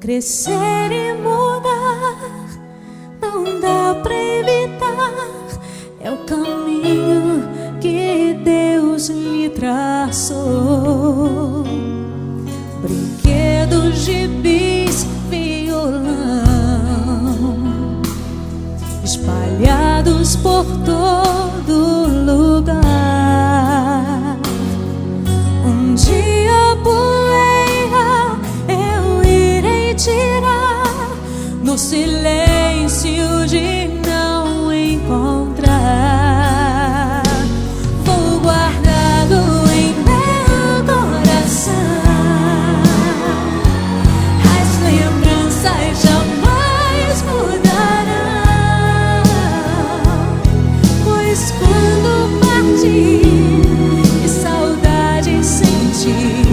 crescer e mudar, não dá pra evitar. É o caminho que Deus lhe traçou. Brinquedos, gibis, violão espalhados por todo lugar. Um dia a poeira eu irei tirar, no silêncio de não encontrar. Vou guardado em meu coração, as lembranças jamais mudarão, pois quando partir e saudade sentir,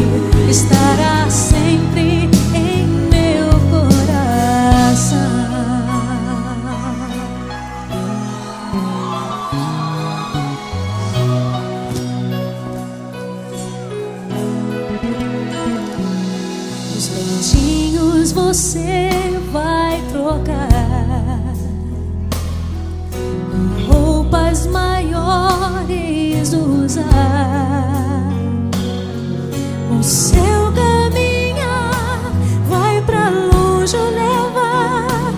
estará sempre em meu coração. Os dentinhos você vai trocar, roupas maiores usar. O seu caminhar vai pra longe levar,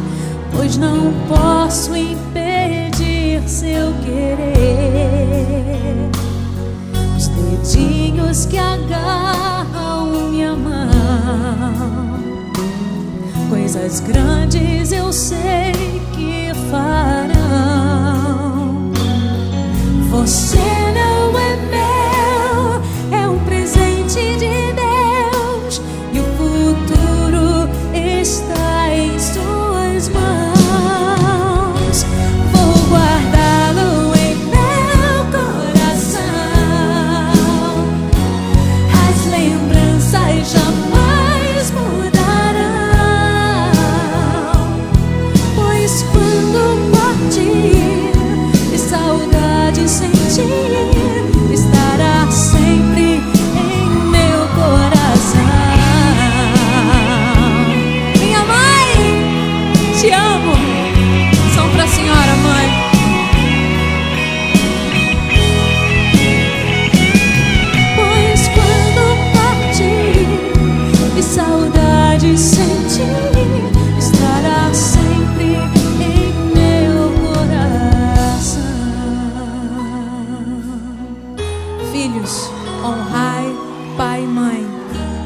pois não posso impedir seu querer. Os dedinhos que agarram minha mão, coisas grandes eu sei que farão. Você não é meu, é um presente de Deus, e o futuro está em suas mãos. Vou guardá-lo em meu coração, as lembranças jamais mudarão, pois quando partir e saudade sentir, estará sempre em meu coração. Minha mãe, te amo. São pra senhora, mãe. Pois quando partir e saudade sentir, estará sempre em meu coração. Filhos, honrai pai e mãe,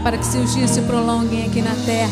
para que seus dias se prolonguem aqui na terra.